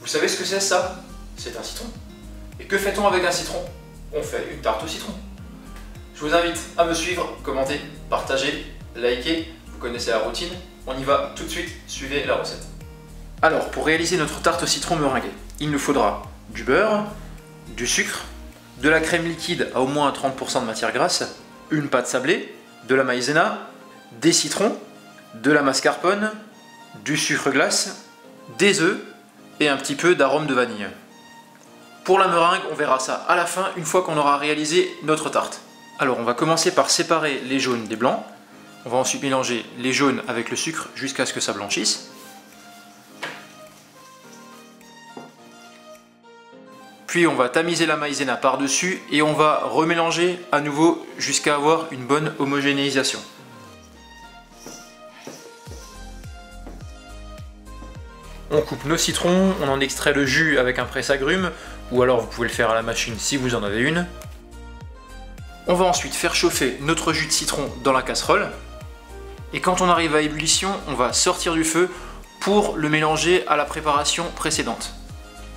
Vous savez ce que c'est ça? C'est un citron. Et que fait-on avec un citron? On fait une tarte au citron. Je vous invite à me suivre, commenter, partager, liker. Vous connaissez la routine. On y va tout de suite, suivez la recette. Alors, pour réaliser notre tarte au citron meringuée, il nous faudra du beurre, du sucre, de la crème liquide à au moins 30% de matière grasse, une pâte sablée, de la maïzena, des citrons, de la mascarpone, du sucre glace, des œufs et un petit peu d'arôme de vanille. Pour la meringue, on verra ça à la fin, une fois qu'on aura réalisé notre tarte. Alors, on va commencer par séparer les jaunes des blancs. On va ensuite mélanger les jaunes avec le sucre jusqu'à ce que ça blanchisse. Puis on va tamiser la maïzena par-dessus et on va remélanger à nouveau jusqu'à avoir une bonne homogénéisation. On coupe nos citrons, on en extrait le jus avec un presse-agrumes, ou alors vous pouvez le faire à la machine si vous en avez une. On va ensuite faire chauffer notre jus de citron dans la casserole. Et quand on arrive à ébullition, on va sortir du feu pour le mélanger à la préparation précédente.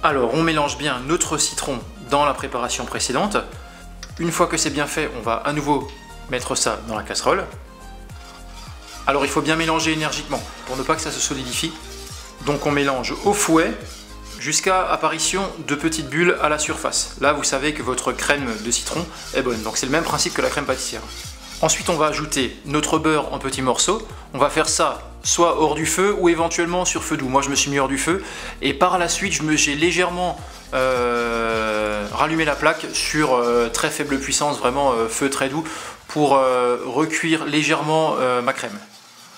Alors on mélange bien notre citron dans la préparation précédente. Une fois que c'est bien fait, on va à nouveau mettre ça dans la casserole. Alors il faut bien mélanger énergiquement pour ne pas que ça se solidifie. Donc on mélange au fouet jusqu'à apparition de petites bulles à la surface. Là vous savez que votre crème de citron est bonne, donc c'est le même principe que la crème pâtissière. Ensuite on va ajouter notre beurre en petits morceaux. On va faire ça soit hors du feu ou éventuellement sur feu doux. Moi je me suis mis hors du feu et par la suite j'ai légèrement rallumé la plaque sur très faible puissance, vraiment feu très doux, pour recuire légèrement ma crème.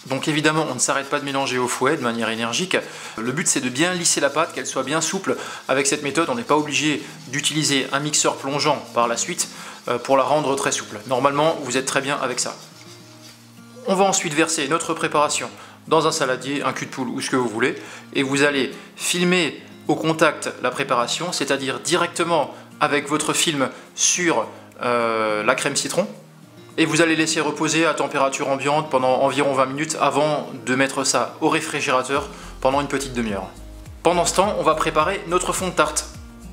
Donc évidemment on ne s'arrête pas de mélanger au fouet de manière énergique. Le but c'est de bien lisser la pâte, qu'elle soit bien souple. Avec cette méthode on n'est pas obligé d'utiliser un mixeur plongeant par la suite pour la rendre très souple. Normalement vous êtes très bien avec ça. On va ensuite verser notre préparation dans un saladier, un cul de poule ou ce que vous voulez, et vous allez filmer au contact la préparation, c'est-à-dire directement avec votre film sur la crème citron, et vous allez laisser reposer à température ambiante pendant environ 20 minutes avant de mettre ça au réfrigérateur pendant une petite demi-heure. Pendant ce temps, on va préparer notre fond de tarte.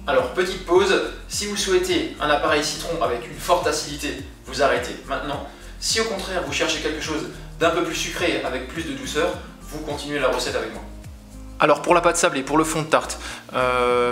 Alors, petite pause, si vous souhaitez un appareil citron avec une forte acidité, vous arrêtez maintenant. Si au contraire vous cherchez quelque chose d'un peu plus sucré avec plus de douceur, vous continuez la recette avec moi. Alors pour la pâte sablée, pour le fond de tarte,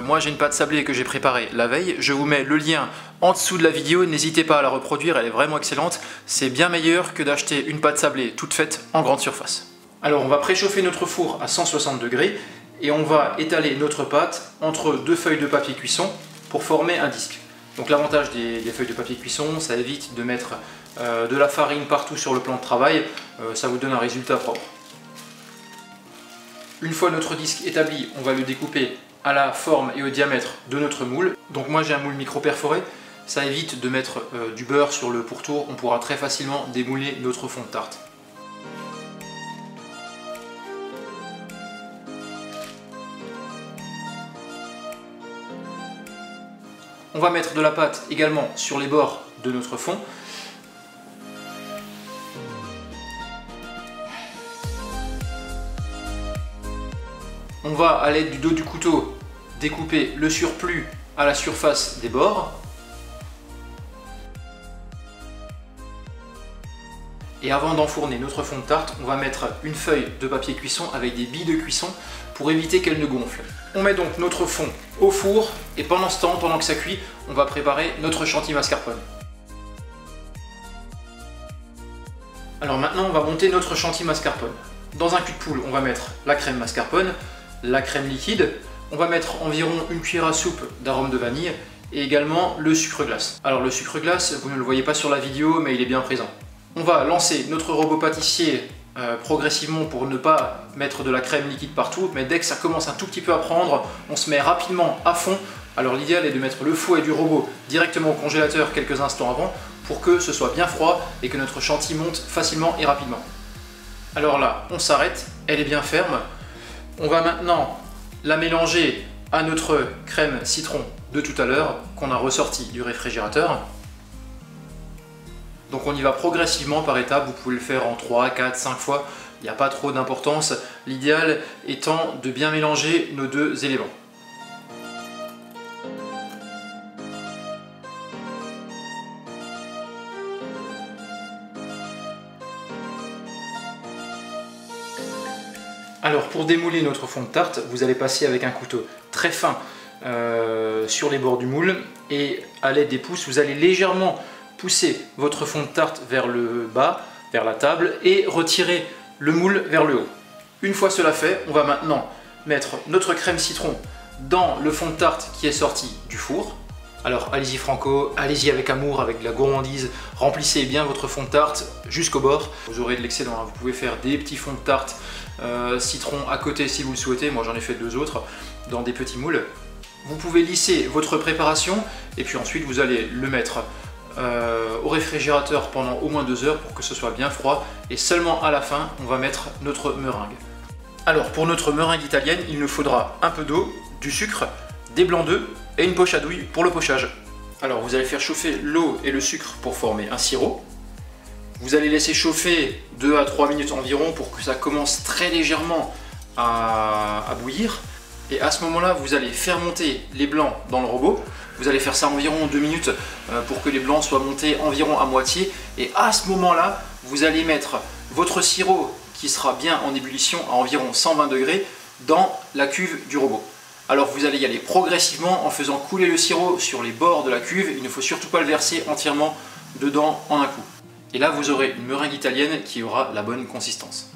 moi j'ai une pâte sablée que j'ai préparée la veille. Je vous mets le lien en dessous de la vidéo, n'hésitez pas à la reproduire, elle est vraiment excellente. C'est bien meilleur que d'acheter une pâte sablée toute faite en grande surface. Alors on va préchauffer notre four à 160 degrés et on va étaler notre pâte entre deux feuilles de papier cuisson pour former un disque. Donc l'avantage des feuilles de papier cuisson, ça évite de mettre de la farine partout sur le plan de travail, ça vous donne un résultat propre. Une fois notre disque établi, on va le découper à la forme et au diamètre de notre moule. Donc moi j'ai un moule micro perforé, ça évite de mettre du beurre sur le pourtour, on pourra très facilement démouler notre fond de tarte. On va mettre de la pâte également sur les bords de notre fond. On va, à l'aide du dos du couteau, découper le surplus à la surface des bords. Et avant d'enfourner notre fond de tarte, on va mettre une feuille de papier cuisson avec des billes de cuisson pour éviter qu'elle ne gonfle. On met donc notre fond au four et pendant ce temps, pendant que ça cuit, on va préparer notre chantilly mascarpone. Alors maintenant, on va monter notre chantilly mascarpone. Dans un cul de poule, on va mettre la crème mascarpone, la crème liquide, on va mettre environ une cuillère à soupe d'arôme de vanille et également le sucre glace. Alors le sucre glace, vous ne le voyez pas sur la vidéo, mais il est bien présent. On va lancer notre robot pâtissier progressivement pour ne pas mettre de la crème liquide partout, mais dès que ça commence un tout petit peu à prendre, on se met rapidement à fond. Alors l'idéal est de mettre le fouet du robot directement au congélateur quelques instants avant pour que ce soit bien froid et que notre chantilly monte facilement et rapidement. Alors là, on s'arrête, elle est bien ferme. On va maintenant la mélanger à notre crème citron de tout à l'heure qu'on a ressorti du réfrigérateur. Donc on y va progressivement par étapes, vous pouvez le faire en 3, 4, 5 fois, il n'y a pas trop d'importance. L'idéal étant de bien mélanger nos deux éléments. pour démouler notre fond de tarte, vous allez passer avec un couteau très fin sur les bords du moule et à l'aide des pouces, vous allez légèrement pousser votre fond de tarte vers le bas, vers la table et retirer le moule vers le haut. Une fois cela fait, on va maintenant mettre notre crème citron dans le fond de tarte qui est sorti du four. Alors allez-y franco, allez-y avec amour, avec de la gourmandise, remplissez bien votre fond de tarte jusqu'au bord. Vous aurez de l'excellent, hein. Vous pouvez faire des petits fonds de tarte citron à côté si vous le souhaitez, moi j'en ai fait 2 autres dans des petits moules. Vous pouvez lisser votre préparation et puis ensuite vous allez le mettre au réfrigérateur pendant au moins 2 heures pour que ce soit bien froid et seulement à la fin on va mettre notre meringue. Alors pour notre meringue italienne, il nous faudra un peu d'eau, du sucre, des blancs d'œufs et une poche à douille pour le pochage. Alors vous allez faire chauffer l'eau et le sucre pour former un sirop. Vous allez laisser chauffer 2 à 3 minutes environ pour que ça commence très légèrement à bouillir. Et à ce moment-là, vous allez faire monter les blancs dans le robot. Vous allez faire ça environ 2 minutes pour que les blancs soient montés environ à moitié. Et à ce moment-là, vous allez mettre votre sirop qui sera bien en ébullition à environ 120 degrés dans la cuve du robot. Alors vous allez y aller progressivement en faisant couler le sirop sur les bords de la cuve. Il ne faut surtout pas le verser entièrement dedans en un coup. Et là, vous aurez une meringue italienne qui aura la bonne consistance.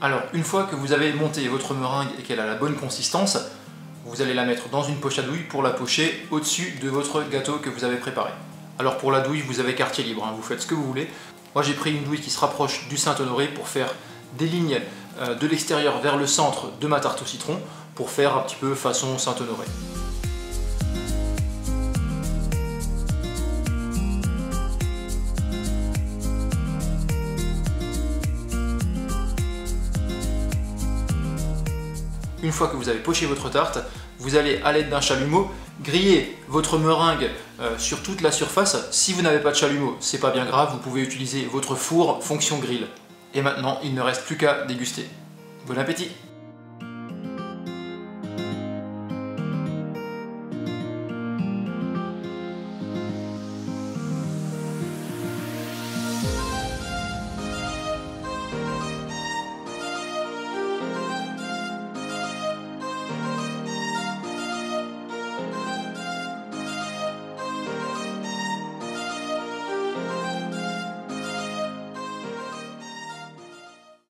Alors, une fois que vous avez monté votre meringue et qu'elle a la bonne consistance, vous allez la mettre dans une poche à douille pour la pocher au-dessus de votre gâteau que vous avez préparé. Alors pour la douille, vous avez quartier libre, hein, vous faites ce que vous voulez. Moi j'ai pris une douille qui se rapproche du Saint-Honoré pour faire des lignes de l'extérieur vers le centre de ma tarte au citron pour faire un petit peu façon Saint-Honoré. Une fois que vous avez poché votre tarte, vous allez à l'aide d'un chalumeau griller votre meringue sur toute la surface. Si vous n'avez pas de chalumeau, c'est pas bien grave, vous pouvez utiliser votre four fonction grill. Et maintenant, il ne reste plus qu'à déguster. Bon appétit!